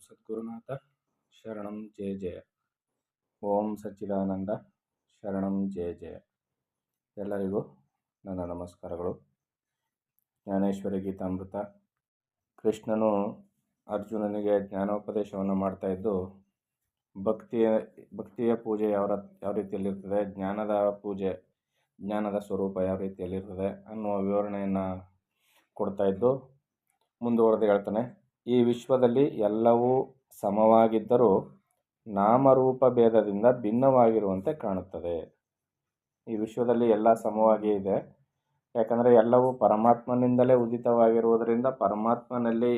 ಸದ್ಗುರುನಾಥ ಶರಣಂ ಜಯ ಜಯ. ಓಂ ಸಚ್ಚಿದಾನಂದ ಶರಣಂ ಜಯ ಜಯ. ಎಲ್ಲರಿಗೂ ನನ್ನ ನಮಸ್ಕಾರಗಳು. ಜ್ಞಾನೇಶ್ವರಿ ಗೀತಾಮೃತ. ಕೃಷ್ಣನು ಅರ್ಜುನನಿಗೆ ಜ್ಞಾನೋಪದೇಶವನ್ನು ಮಾಡ್ತಾ ಇದ್ದು, ಭಕ್ತಿಯ ಪೂಜೆ ಯಾವ ರೀತಿಯಲ್ಲಿರ್ತದೆ, ಜ್ಞಾನದ ಪೂಜೆ, ಜ್ಞಾನದ ಸ್ವರೂಪ ಯಾವ ರೀತಿಯಲ್ಲಿರ್ತದೆ ಅನ್ನುವ ವಿವರಣೆಯನ್ನು ಕೊಡ್ತಾ ಇದ್ದು ಮುಂದುವರೆದು ಹೇಳ್ತಾನೆ. ಈ ವಿಶ್ವದಲ್ಲಿ ಎಲ್ಲವೂ ಸಮವಾಗಿದ್ದರೂ ನಾಮರೂಪ ಭೇದದಿಂದ ಭಿನ್ನವಾಗಿರುವಂತೆ ಕಾಣುತ್ತದೆ. ಈ ವಿಶ್ವದಲ್ಲಿ ಎಲ್ಲ ಸಮವಾಗಿ ಇದೆ, ಯಾಕಂದರೆ ಎಲ್ಲವೂ ಪರಮಾತ್ಮನಿಂದಲೇ ಉದಿತವಾಗಿರುವುದರಿಂದ ಪರಮಾತ್ಮನಲ್ಲಿ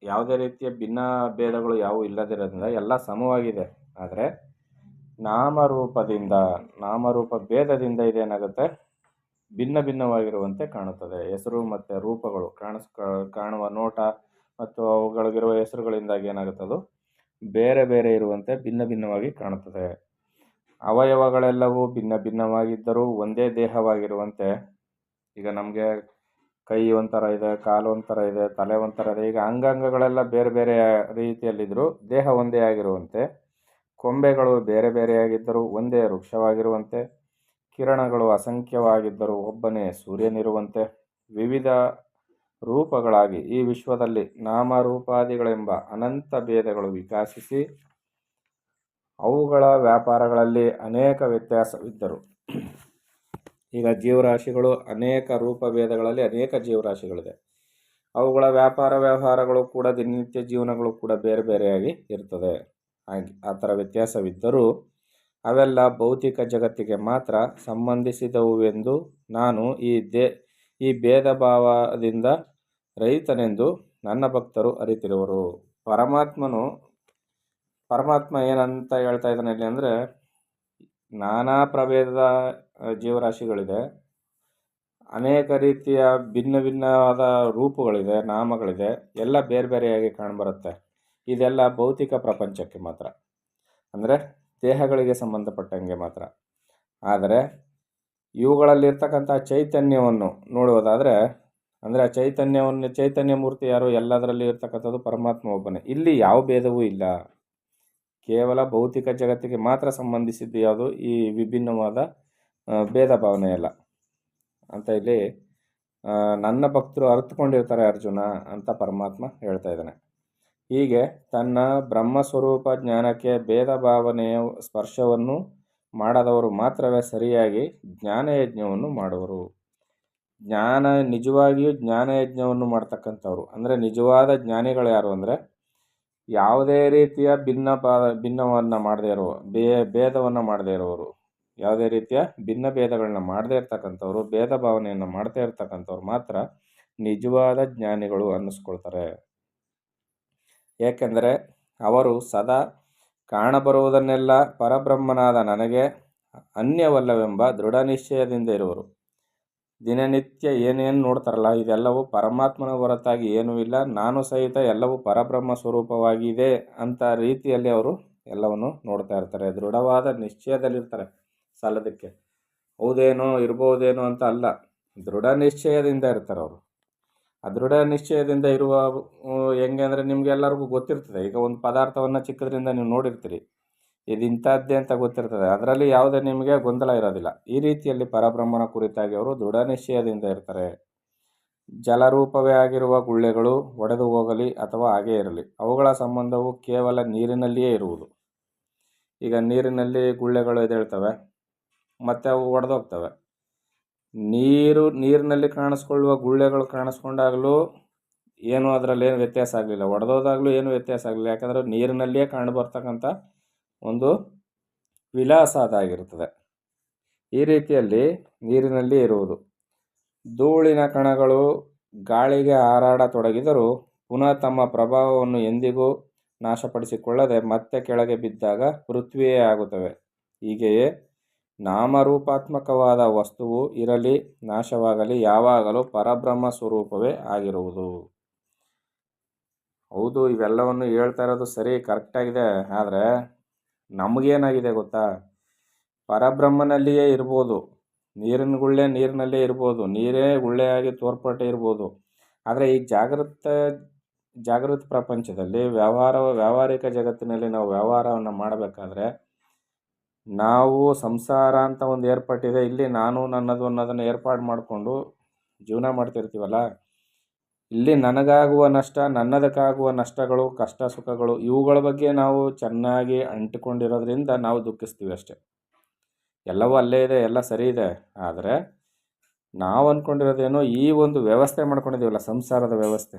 ಯಾವುದೇ ರೀತಿಯ ಭಿನ್ನ ಭೇದಗಳು ಯಾವುವು ಇಲ್ಲದಿರೋದ್ರಿಂದ ಎಲ್ಲ ಸಮವಾಗಿದೆ. ಆದರೆ ನಾಮರೂಪ ಭೇದದಿಂದ ಇದೇನಾಗುತ್ತೆ, ಭಿನ್ನ ಭಿನ್ನವಾಗಿರುವಂತೆ ಕಾಣುತ್ತದೆ. ಹೆಸರು ಮತ್ತು ರೂಪಗಳು ಕಾಣುವ ನೋಟ ಮತ್ತು ಅವುಗಳಿಗಿರುವ ಹೆಸರುಗಳಿಂದಾಗಿ ಏನಾಗುತ್ತದು ಬೇರೆ ಬೇರೆ ಇರುವಂತೆ ಭಿನ್ನ ಭಿನ್ನವಾಗಿ ಕಾಣುತ್ತದೆ. ಅವಯವಗಳೆಲ್ಲವೂ ಭಿನ್ನ ಭಿನ್ನವಾಗಿದ್ದರೂ ಒಂದೇ ದೇಹವಾಗಿರುವಂತೆ, ಈಗ ನಮಗೆ ಕೈ ಒಂಥರ ಇದೆ, ಕಾಲು ಒಂಥರ ಇದೆ, ತಲೆ ಒಂಥರ ಇದೆ, ಈಗ ಅಂಗಾಂಗಗಳೆಲ್ಲ ಬೇರೆ ಬೇರೆ ರೀತಿಯಲ್ಲಿದ್ದರೂ ದೇಹ ಒಂದೇ ಆಗಿರುವಂತೆ, ಕೊಂಬೆಗಳು ಬೇರೆ ಬೇರೆಯಾಗಿದ್ದರೂ ಒಂದೇ ವೃಕ್ಷವಾಗಿರುವಂತೆ, ಕಿರಣಗಳು ಅಸಂಖ್ಯವಾಗಿದ್ದರೂ ಒಬ್ಬನೇ ಸೂರ್ಯನಿರುವಂತೆ, ವಿವಿಧ ರೂಪಗಳಾಗಿ ಈ ವಿಶ್ವದಲ್ಲಿ ನಾಮರೂಪಾದಿಗಳೆಂಬ ಅನಂತ ಭೇದಗಳು ವಿಕಾಸಿಸಿ ಅವುಗಳ ವ್ಯಾಪಾರಗಳಲ್ಲಿ ಅನೇಕ ವ್ಯತ್ಯಾಸವಿದ್ದರು. ಈಗ ಜೀವರಾಶಿಗಳು ಅನೇಕ ರೂಪಭೇದಗಳಲ್ಲಿ ಅನೇಕ ಜೀವರಾಶಿಗಳಿದೆ. ಅವುಗಳ ವ್ಯವಹಾರಗಳು ಕೂಡ ದಿನನಿತ್ಯ ಜೀವನಗಳು ಕೂಡ ಬೇರೆ ಬೇರೆಯಾಗಿ ಇರ್ತದೆ. ಆ ಥರ ವ್ಯತ್ಯಾಸವಿದ್ದರೂ ಅವೆಲ್ಲ ಭೌತಿಕ ಜಗತ್ತಿಗೆ ಮಾತ್ರ ಸಂಬಂಧಿಸಿದವುವೆಂದು ನಾನು ಈ ಭೇದ ಭಾವದಿಂದ ರಹಿತನೆಂದು ನನ್ನ ಭಕ್ತರು ಅರಿತಿರುವರು. ಪರಮಾತ್ಮ ಏನಂತ ಹೇಳ್ತಾ ಇದ್ದಾನೆ ಇಲ್ಲಿ ಅಂದರೆ, ನಾನಾ ಪ್ರಭೇದದ ಜೀವರಾಶಿಗಳಿದೆ, ಅನೇಕ ರೀತಿಯ ಭಿನ್ನ ಭಿನ್ನವಾದ ರೂಪಗಳಿದೆ, ನಾಮಗಳಿದೆ, ಎಲ್ಲ ಬೇರೆ ಬೇರೆಯಾಗಿ ಕಾಣಬರುತ್ತೆ. ಇದೆಲ್ಲ ಭೌತಿಕ ಪ್ರಪಂಚಕ್ಕೆ ಮಾತ್ರ, ಅಂದರೆ ದೇಹಗಳಿಗೆ ಸಂಬಂಧಪಟ್ಟಂಗೆ ಮಾತ್ರ. ಆದರೆ ಇವುಗಳಲ್ಲಿರ್ತಕ್ಕಂಥ ಚೈತನ್ಯವನ್ನು ನೋಡುವುದಾದರೆ, ಅಂದರೆ ಆ ಚೈತನ್ಯ ಮೂರ್ತಿ ಯಾರು, ಎಲ್ಲದರಲ್ಲಿ ಇರ್ತಕ್ಕಂಥದ್ದು ಪರಮಾತ್ಮ ಒಬ್ಬನೇ. ಇಲ್ಲಿ ಯಾವ ಭೇದವೂ ಇಲ್ಲ, ಕೇವಲ ಭೌತಿಕ ಜಗತ್ತಿಗೆ ಮಾತ್ರ ಸಂಬಂಧಿಸಿದ್ದು ಯಾವುದು ಈ ವಿಭಿನ್ನವಾದ ಭೇದ ಭಾವನೆ ಎಲ್ಲ ಅಂತ ಇಲ್ಲಿ ನನ್ನ ಭಕ್ತರು ಅರ್ಥಕೊಂಡಿರ್ತಾರೆ ಅರ್ಜುನ ಅಂತ ಪರಮಾತ್ಮ ಹೇಳ್ತಾ ಇದ್ದಾನೆ. ಹೀಗೆ ತನ್ನ ಬ್ರಹ್ಮಸ್ವರೂಪ ಜ್ಞಾನಕ್ಕೆ ಭೇದ ಭಾವನೆಯ ಸ್ಪರ್ಶವನ್ನು ಮಾಡದವರು ಮಾತ್ರವೇ ಸರಿಯಾಗಿ ಜ್ಞಾನಯಜ್ಞವನ್ನು ಮಾಡುವರು. ನಿಜವಾಗಿಯೂ ಜ್ಞಾನಯಜ್ಞವನ್ನು ಮಾಡ್ತಕ್ಕಂಥವ್ರು ಅಂದರೆ ನಿಜವಾದ ಜ್ಞಾನಿಗಳು ಯಾರು ಅಂದರೆ, ಯಾವುದೇ ರೀತಿಯ ಭಿನ್ನವನ್ನು ಮಾಡದೇ ಇರುವ, ಭೇದವನ್ನು ಮಾಡದೇ ಇರುವವರು, ಯಾವುದೇ ರೀತಿಯ ಭಿನ್ನ ಭೇದಗಳನ್ನ ಮಾಡದೇ ಇರ್ತಕ್ಕಂಥವ್ರು, ಭೇದ ಭಾವನೆಯನ್ನು ಮಾಡದೇ ಇರ್ತಕ್ಕಂಥವ್ರು ಮಾತ್ರ ನಿಜವಾದ ಜ್ಞಾನಿಗಳು ಅನ್ನಿಸ್ಕೊಳ್ತಾರೆ. ಏಕೆಂದರೆ ಅವರು ಸದಾ ಕಾಣಬರುವುದನ್ನೆಲ್ಲ ಪರಬ್ರಹ್ಮನಾದ ನನಗೆ ಅನ್ಯವಲ್ಲವೆಂಬ ದೃಢ ನಿಶ್ಚಯದಿಂದ ಇರುವರು. ದಿನನಿತ್ಯ ಏನೇನು ನೋಡ್ತಾರಲ್ಲ, ಇದೆಲ್ಲವೂ ಪರಮಾತ್ಮನ ಹೊರತಾಗಿ ಏನೂ ಇಲ್ಲ, ನಾನು ಸಹಿತ ಎಲ್ಲವೂ ಪರಬ್ರಹ್ಮ ಸ್ವರೂಪವಾಗಿದೆ ಅಂತ ರೀತಿಯಲ್ಲಿ ಅವರು ಎಲ್ಲವನ್ನು ನೋಡ್ತಾ ಇರ್ತಾರೆ. ದೃಢವಾದ ನಿಶ್ಚಯದಲ್ಲಿರ್ತಾರೆ. ಸಲ್ಲದಕ್ಕೆ ಹೌದೇನೋ ಇರ್ಬೋದೇನೋ ಅಂತ ಅಲ್ಲ, ದೃಢ ನಿಶ್ಚಯದಿಂದ ಇರ್ತಾರೆ ಅವರು. ಆ ದೃಢ ನಿಶ್ಚಯದಿಂದ ಇರುವ ಹೆಂಗೆ ಅಂದರೆ, ನಿಮಗೆಲ್ಲರಿಗೂ ಗೊತ್ತಿರ್ತದೆ. ಈಗ ಒಂದು ಪದಾರ್ಥವನ್ನು ಚಿಕ್ಕದ್ರಿಂದ ನೀವು ನೋಡಿರ್ತೀರಿ, ಇದು ಇಂಥದ್ದೇ ಅಂತ ಗೊತ್ತಿರ್ತದೆ, ಅದರಲ್ಲಿ ಯಾವುದೇ ನಿಮಗೆ ಗೊಂದಲ ಇರೋದಿಲ್ಲ. ಈ ರೀತಿಯಲ್ಲಿ ಪರಬ್ರಹ್ಮನ ಕುರಿತಾಗಿ ಅವರು ದೃಢ ನಿಶ್ಚಯದಿಂದ ಇರ್ತಾರೆ. ಜಲರೂಪವೇ ಆಗಿರುವ ಗುಳ್ಳೆಗಳು ಒಡೆದು ಹೋಗಲಿ ಅಥವಾ ಹಾಗೇ ಇರಲಿ, ಅವುಗಳ ಸಂಬಂಧವು ಕೇವಲ ನೀರಿನಲ್ಲಿಯೇ ಇರುವುದು. ಈಗ ನೀರಿನಲ್ಲಿ ಗುಳ್ಳೆಗಳು ಎದ್ದೇಳ್ತವೆ, ಮತ್ತು ಅವು ಒಡೆದೋಗ್ತವೆ. ನೀರಿನಲ್ಲಿ ಕಾಣಿಸ್ಕೊಳ್ಳುವ ಗುಳ್ಳೆಗಳು ಕಾಣಿಸ್ಕೊಂಡಾಗಲೂ ಏನು ಅದರಲ್ಲೇನು ವ್ಯತ್ಯಾಸ ಆಗಲಿಲ್ಲ, ಒಡೆದೋದಾಗಲೂ ಏನು ವ್ಯತ್ಯಾಸ ಆಗಲಿಲ್ಲ. ಯಾಕಂದರೆ ನೀರಿನಲ್ಲಿಯೇ ಕಾಣಬರ್ತಕ್ಕಂಥ ಒಂದು ವಿಲಾಸ ಅದಾಗಿರ್ತದೆ. ಈ ರೀತಿಯಲ್ಲಿ ನೀರಿನಲ್ಲಿ ಇರುವುದು. ಧೂಳಿನ ಕಣಗಳು ಗಾಳಿಗೆ ಹಾರಾಡತೊಡಗಿದರೂ ಪುನಃ ತಮ್ಮ ಪ್ರಭಾವವನ್ನು ಎಂದಿಗೂ ನಾಶಪಡಿಸಿಕೊಳ್ಳದೆ ಮತ್ತೆ ಕೆಳಗೆ ಬಿದ್ದಾಗ ಪೃಥ್ವಿಯೇ ಆಗುತ್ತವೆ. ಹೀಗೆಯೇ ನಾಮರೂಪಾತ್ಮಕವಾದ ವಸ್ತುವು ಇರಲಿ ನಾಶವಾಗಲಿ ಯಾವಾಗಲೂ ಪರಬ್ರಹ್ಮ ಸ್ವರೂಪವೇ ಆಗಿರುವುದು. ಹೌದು, ಇವೆಲ್ಲವನ್ನು ಹೇಳ್ತಾ ಇರೋದು ಸರಿ, ಕರೆಕ್ಟಾಗಿದೆ. ಆದರೆ ನಮಗೇನಾಗಿದೆ ಗೊತ್ತಾ, ಪರಬ್ರಹ್ಮನಲ್ಲಿಯೇ ಇರ್ಬೋದು, ನೀರಿನ ಗುಳ್ಳೆ ನೀರಿನಲ್ಲೇ ಇರ್ಬೋದು, ನೀರೇ ಗುಳ್ಳೆಯಾಗಿ ತೋರ್ಪಟ್ಟೆ ಇರ್ಬೋದು. ಆದರೆ ಈ ಜಾಗೃತ ಜಾಗೃತ ಪ್ರಪಂಚದಲ್ಲಿ ವ್ಯಾವಹಾರಿಕ ಜಗತ್ತಿನಲ್ಲಿ ನಾವು ವ್ಯವಹಾರವನ್ನು ಮಾಡಬೇಕಾದ್ರೆ ನಾವು ಸಂಸಾರ ಅಂತ ಒಂದು ಏರ್ಪಟ್ಟಿದೆ, ಇಲ್ಲಿ ನಾನು ನನ್ನದು ಅನ್ನೋದನ್ನು ಏರ್ಪಾಡು ಮಾಡಿಕೊಂಡು ಜೀವನ ಮಾಡ್ತಿರ್ತೀವಲ್ಲ, ಇಲ್ಲಿ ನನಗಾಗುವ ನಷ್ಟ, ನನ್ನದಕ್ಕಾಗುವ ನಷ್ಟಗಳು, ಕಷ್ಟ ಸುಖಗಳು ಇವುಗಳ ಬಗ್ಗೆ ನಾವು ಚೆನ್ನಾಗಿ ಅಂಟಿಕೊಂಡಿರೋದ್ರಿಂದ ನಾವು ದುಃಖಿಸ್ತೀವಿ ಅಷ್ಟೆ. ಎಲ್ಲವೂ ಅಲ್ಲೇ ಇದೆ, ಎಲ್ಲ ಸರಿ ಇದೆ. ಆದರೆ ನಾವು ಅಂದ್ಕೊಂಡಿರೋದೇನೋ ಈ ಒಂದು ವ್ಯವಸ್ಥೆ ಮಾಡ್ಕೊಂಡಿದ್ದೀವಲ್ಲ, ಸಂಸಾರದ ವ್ಯವಸ್ಥೆ,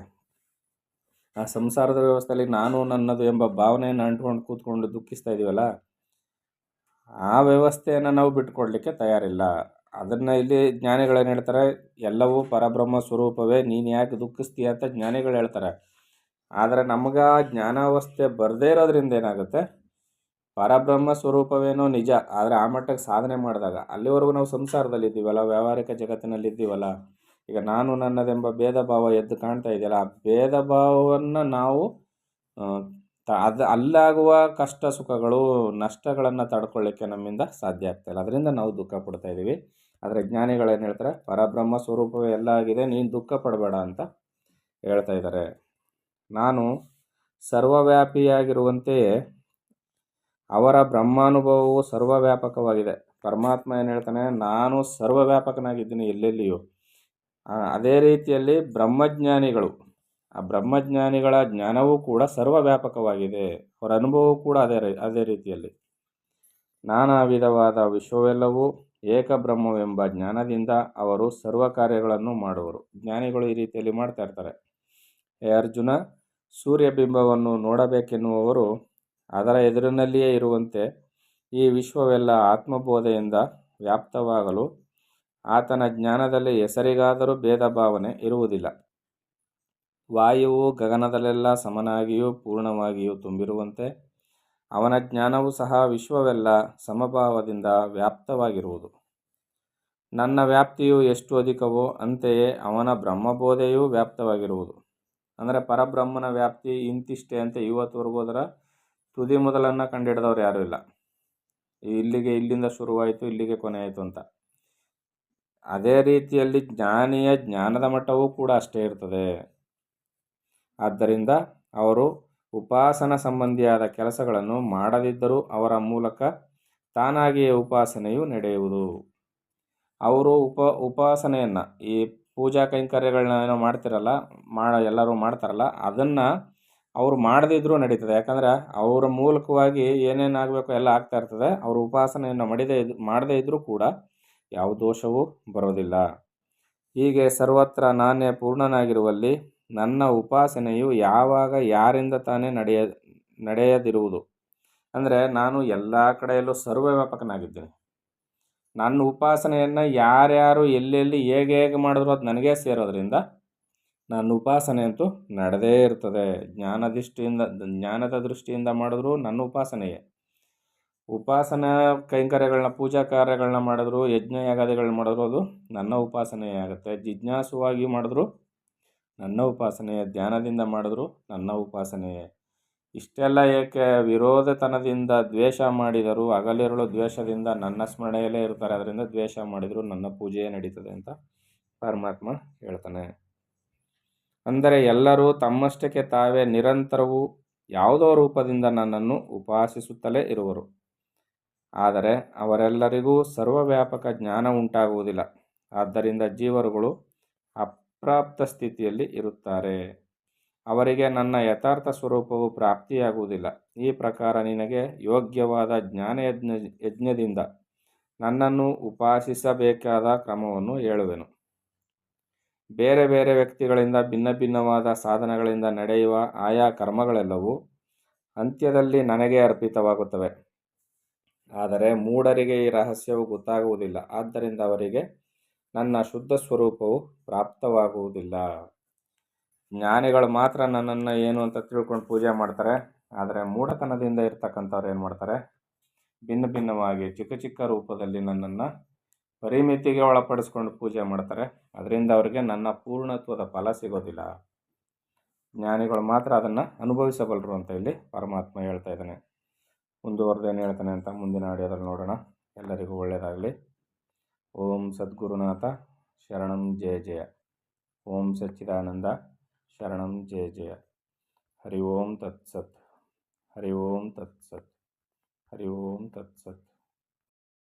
ಆ ಸಂಸಾರದ ವ್ಯವಸ್ಥೆಯಲ್ಲಿ ನಾನು ನನ್ನದು ಎಂಬ ಭಾವನೆಯನ್ನು ಅಂಟ್ಕೊಂಡು ಕೂತ್ಕೊಂಡು ದುಃಖಿಸ್ತಾ ಇದ್ದೀವಲ್ಲ, ಆ ವ್ಯವಸ್ಥೆಯನ್ನು ನಾವು ಬಿಟ್ಕೊಡ್ಲಿಕ್ಕೆ ತಯಾರಿಲ್ಲ. ಅದನ್ನು ಇಲ್ಲಿ ಜ್ಞಾನಿಗಳೇನು ಹೇಳ್ತಾರೆ, ಎಲ್ಲವೂ ಪರಬ್ರಹ್ಮ ಸ್ವರೂಪವೇ, ನೀನು ಯಾಕೆ ದುಃಖಿಸ್ತೀಯ ಅಂತ ಜ್ಞಾನಿಗಳು ಹೇಳ್ತಾರೆ. ಆದರೆ ನಮಗೆ ಆ ಜ್ಞಾನಾವಸ್ಥೆ ಬರದೇ ಇರೋದ್ರಿಂದ ಏನಾಗುತ್ತೆ, ಪರಬ್ರಹ್ಮ ಸ್ವರೂಪವೇನೋ ನಿಜ, ಆದರೆ ಆ ಮಟ್ಟಕ್ಕೆ ಸಾಧನೆ ಮಾಡಿದಾಗ ಅಲ್ಲಿವರೆಗೂ ನಾವು ಸಂಸಾರದಲ್ಲಿದ್ದೀವಲ್ಲ, ವ್ಯಾವಹಾರಿಕ ಜಗತ್ತಿನಲ್ಲಿದ್ದೀವಲ್ಲ, ಈಗ ನಾನು ನನ್ನದೆಂಬ ಭೇದ ಭಾವ ಎದ್ದು ಕಾಣ್ತಾ ಇದೆಯಲ್ಲ, ಆ ಭೇದ ಭಾವವನ್ನು ನಾವು ಅಲ್ಲಾಗುವ ಕಷ್ಟ ಸುಖಗಳು ನಷ್ಟಗಳನ್ನು ತಡ್ಕೊಳ್ಳಿಕ್ಕೆ ನಮ್ಮಿಂದ ಸಾಧ್ಯ ಆಗ್ತಾಯಿಲ್ಲ. ಅದರಿಂದ ನಾವು ದುಃಖ ಪಡ್ತಾ ಇದ್ದೀವಿ. ಆದರೆ ಜ್ಞಾನಿಗಳೇನು ಹೇಳ್ತಾರೆ, ಪರಬ್ರಹ್ಮ ಸ್ವರೂಪವೇ ಎಲ್ಲ ಆಗಿದೆ, ನೀನು ದುಃಖ ಪಡಬೇಡ ಅಂತ ಹೇಳ್ತಾ ಇದ್ದಾರೆ. ನಾನು ಸರ್ವವ್ಯಾಪಿಯಾಗಿರುವಂತೆಯೇ ಅವರ ಬ್ರಹ್ಮಾನುಭವವು ಸರ್ವವ್ಯಾಪಕವಾಗಿದೆ. ಪರಮಾತ್ಮ ಏನು ಹೇಳ್ತಾನೆ, ನಾನು ಸರ್ವವ್ಯಾಪಕನಾಗಿದ್ದೀನಿ ಎಲ್ಲೆಲ್ಲಿಯೂ. ಅದೇ ರೀತಿಯಲ್ಲಿ ಬ್ರಹ್ಮಜ್ಞಾನಿಗಳು, ಆ ಬ್ರಹ್ಮಜ್ಞಾನಿಗಳ ಜ್ಞಾನವೂ ಕೂಡ ಸರ್ವವ್ಯಾಪಕವಾಗಿದೆ. ಅವರ ಅನುಭವವೂ ಕೂಡ ಅದೇ ರೀತಿಯಲ್ಲಿ. ನಾನಾ ವಿಧವಾದ ವಿಶ್ವವೆಲ್ಲವೂ ಏಕಬ್ರಹ್ಮವೆಂಬ ಜ್ಞಾನದಿಂದ ಅವರು ಸರ್ವ ಕಾರ್ಯಗಳನ್ನು ಮಾಡುವರು. ಜ್ಞಾನಿಗಳು ಈ ರೀತಿಯಲ್ಲಿ ಮಾಡ್ತಾ ಇರ್ತಾರೆ. ಹೇ ಅರ್ಜುನ, ಸೂರ್ಯಬಿಂಬವನ್ನು ನೋಡಬೇಕೆನ್ನುವವರು ಅದರ ಎದುರಿನಲ್ಲಿಯೇ ಇರುವಂತೆ ಈ ವಿಶ್ವವೆಲ್ಲ ಆತ್ಮಬೋಧೆಯಿಂದ ವ್ಯಾಪ್ತವಾಗಲು ಆತನ ಜ್ಞಾನದಲ್ಲಿ ಹೆಸರಿಗಾದರೂ ಭೇದ ಭಾವನೆ ಇರುವುದಿಲ್ಲ. ವಾಯುವು ಗಗನದಲ್ಲೆಲ್ಲ ಸಮನಾಗಿಯೂ ಪೂರ್ಣವಾಗಿಯೂ ತುಂಬಿರುವಂತೆ ಅವನ ಜ್ಞಾನವೂ ಸಹ ವಿಶ್ವವೆಲ್ಲ ಸಮಭಾವದಿಂದ ವ್ಯಾಪ್ತವಾಗಿರುವುದು. ನನ್ನ ವ್ಯಾಪ್ತಿಯು ಎಷ್ಟು ಅಧಿಕವೋ ಅಂತೆಯೇ ಅವನ ಬ್ರಹ್ಮಬೋಧೆಯೂ ವ್ಯಾಪ್ತವಾಗಿರುವುದು. ಅಂದರೆ ಪರಬ್ರಹ್ಮನ ವ್ಯಾಪ್ತಿ ಇಂತಿಷ್ಟೇ ಅಂತ ಇವತ್ತುವರೆಗೂ ಅದರ ತುದಿ ಮೊದಲನ್ನು ಕಂಡುಹಿಡಿದವ್ರು ಯಾರೂ ಇಲ್ಲ. ಇಲ್ಲಿಂದ ಶುರುವಾಯಿತು, ಇಲ್ಲಿಗೆ ಕೊನೆ ಆಯಿತು ಅಂತ. ಅದೇ ರೀತಿಯಲ್ಲಿ ಜ್ಞಾನಿಯ ಜ್ಞಾನದ ಮಟ್ಟವೂ ಕೂಡ ಅಷ್ಟೇ ಇರ್ತದೆ. ಆದ್ದರಿಂದ ಅವರು ಉಪಾಸನ ಸಂಬಂಧಿಯಾದ ಕೆಲಸಗಳನ್ನು ಮಾಡದಿದ್ದರೂ ಅವರ ಮೂಲಕ ತಾನಾಗಿಯೇ ಉಪಾಸನೆಯು ನಡೆಯುವುದು. ಅವರು ಉಪಾಸನೆಯನ್ನು, ಈ ಪೂಜಾ ಕೈಂಕರ್ಯಗಳನ್ನ ಏನೋ ಮಾಡ್ತಿರಲ್ಲ, ಎಲ್ಲರೂ ಮಾಡ್ತಾರಲ್ಲ, ಅದನ್ನು ಅವರು ಮಾಡದಿದ್ದರೂ ನಡೀತದೆ. ಯಾಕಂದರೆ ಅವರ ಮೂಲಕವಾಗಿ ಏನೇನಾಗಬೇಕು ಎಲ್ಲ ಆಗ್ತಾ ಇರ್ತದೆ. ಅವರು ಉಪಾಸನೆಯನ್ನು ಮಾಡದೇ ಇದ್ದರೂ ಕೂಡ ಯಾವ ದೋಷವೂ ಬರೋದಿಲ್ಲ. ಹೀಗೆ ಸರ್ವತ್ರ ನಾನೇ ಪೂರ್ಣನಾಗಿರುವಲ್ಲಿ ನನ್ನ ಉಪಾಸನೆಯು ಯಾವಾಗ ಯಾರಿಂದ ತಾನೇ ನಡೆಯದಿರುವುದು. ಅಂದರೆ ನಾನು ಎಲ್ಲ ಕಡೆಯಲ್ಲೂ ಸರ್ವವ್ಯಾಪಕನಾಗಿದ್ದೀನಿ. ನನ್ನ ಉಪಾಸನೆಯನ್ನು ಯಾರ್ಯಾರು ಎಲ್ಲೆಲ್ಲಿ ಹೇಗೆ ಮಾಡಿದ್ರು ಅದು ನನಗೇ ಸೇರೋದ್ರಿಂದ ನನ್ನ ಉಪಾಸನೆ ಅಂತೂ ನಡೆದೇ ಇರ್ತದೆ. ಜ್ಞಾನದ ದೃಷ್ಟಿಯಿಂದ ಮಾಡಿದ್ರು ನನ್ನ ಉಪಾಸನೆಯೇ. ಉಪಾಸನಾ ಕೈಂಕರ್ಯಗಳನ್ನ, ಪೂಜಾ ಕಾರ್ಯಗಳನ್ನ ಮಾಡಿದ್ರು, ಯಜ್ಞ ಯಾಗಾದಿಗಳನ್ನ ಮಾಡಿದ್ರು ಅದು ನನ್ನ ಉಪಾಸನೆಯೇ ಆಗುತ್ತೆ. ಜಿಜ್ಞಾಸುವಾಗಿ ಮಾಡಿದ್ರು ನನ್ನ ಉಪಾಸನೆಯೇ, ಧ್ಯಾನದಿಂದ ಮಾಡಿದ್ರು ನನ್ನ ಉಪಾಸನೆಯೇ. ಇಷ್ಟೆಲ್ಲ ಏಕೆ ವಿರೋಧತನದಿಂದ ದ್ವೇಷ ಮಾಡಿದರು ಹಗಲಿರುಳು ದ್ವೇಷದಿಂದ ನನ್ನ ಸ್ಮರಣೆಯಲ್ಲೇ ಇರ್ತಾರೆ, ಅದರಿಂದ ದ್ವೇಷ ಮಾಡಿದರೂ ನನ್ನ ಪೂಜೆಯೇ ನಡೀತದೆ ಅಂತ ಪರಮಾತ್ಮ ಹೇಳ್ತಾನೆ. ಅಂದರೆ ಎಲ್ಲರೂ ತಮ್ಮಷ್ಟಕ್ಕೆ ತಾವೇ ನಿರಂತರವೂ ಯಾವುದೋ ರೂಪದಿಂದ ನನ್ನನ್ನು ಉಪಾಸಿಸುತ್ತಲೇ ಇರುವರು. ಆದರೆ ಅವರೆಲ್ಲರಿಗೂ ಸರ್ವವ್ಯಾಪಕ ಜ್ಞಾನ ಉಂಟಾಗುವುದಿಲ್ಲ. ಆದ್ದರಿಂದ ಜೀವರುಗಳು ಅಪ್ರಾಪ್ತ ಸ್ಥಿತಿಯಲ್ಲಿ ಇರುತ್ತಾರೆ. ಅವರಿಗೆ ನನ್ನ ಯಥಾರ್ಥ ಸ್ವರೂಪವು ಪ್ರಾಪ್ತಿಯಾಗುವುದಿಲ್ಲ. ಈ ಪ್ರಕಾರ ನಿನಗೆ ಯೋಗ್ಯವಾದ ಜ್ಞಾನ ಯಜ್ಞದಿಂದ ನನ್ನನ್ನು ಉಪಾಸಿಸಬೇಕಾದ ಕ್ರಮವನ್ನು ಹೇಳುವೆನು. ಬೇರೆ ಬೇರೆ ವ್ಯಕ್ತಿಗಳಿಂದ ಭಿನ್ನ ಭಿನ್ನವಾದ ಸಾಧನಗಳಿಂದ ನಡೆಯುವ ಆಯಾ ಕರ್ಮಗಳೆಲ್ಲವೂ ಅಂತ್ಯದಲ್ಲಿ ನನಗೆ ಅರ್ಪಿತವಾಗುತ್ತವೆ. ಆದರೆ ಮೂಢರಿಗೆ ಈ ರಹಸ್ಯವು ಗೊತ್ತಾಗುವುದಿಲ್ಲ. ಆದ್ದರಿಂದ ಅವರಿಗೆ ನನ್ನ ಶುದ್ಧ ಸ್ವರೂಪವು ಪ್ರಾಪ್ತವಾಗುವುದಿಲ್ಲ. ಜ್ಞಾನಿಗಳು ಮಾತ್ರ ನನ್ನನ್ನು ಏನು ಅಂತ ತಿಳ್ಕೊಂಡು ಪೂಜೆ ಮಾಡ್ತಾರೆ. ಆದರೆ ಮೂಢತನದಿಂದ ಇರ್ತಕ್ಕಂಥವ್ರು ಏನು ಮಾಡ್ತಾರೆ, ಭಿನ್ನ ಭಿನ್ನವಾಗಿ ಚಿಕ್ಕ ಚಿಕ್ಕ ರೂಪದಲ್ಲಿ ನನ್ನನ್ನು ಪರಿಮಿತಿಗೆ ಒಳಪಡಿಸ್ಕೊಂಡು ಪೂಜೆ ಮಾಡ್ತಾರೆ. ಅದರಿಂದ ಅವರಿಗೆ ನನ್ನ ಪೂರ್ಣತ್ವದ ಫಲ ಸಿಗೋದಿಲ್ಲ. ಜ್ಞಾನಿಗಳು ಮಾತ್ರ ಅದನ್ನು ಅನುಭವಿಸಬಲ್ಲರು ಅಂತ ಇಲ್ಲಿ ಪರಮಾತ್ಮ ಹೇಳ್ತಾ ಇದ್ದಾನೆ. ಮುಂದುವರೆದೇನು ಹೇಳ್ತಾನೆ ಅಂತ ಮುಂದಿನ ಆಡಿಯೋದಲ್ಲಿ ನೋಡೋಣ. ಎಲ್ಲರಿಗೂ ಒಳ್ಳೆಯದಾಗಲಿ. ಓಂ ಸದ್ಗುರುನಾಥ ಶರಣಂ ಜಯ ಜಯ. ಓಂ ಸಚ್ಚಿದಾನಂದ ಶರಣಂ ಜಯ ಜಯ. ಹರಿ ಓಂ ತತ್ಸತ್. ಹರಿ ಓಂ ತತ್ಸತ್. ಹರಿ ಓಂ ತತ್ಸತ್.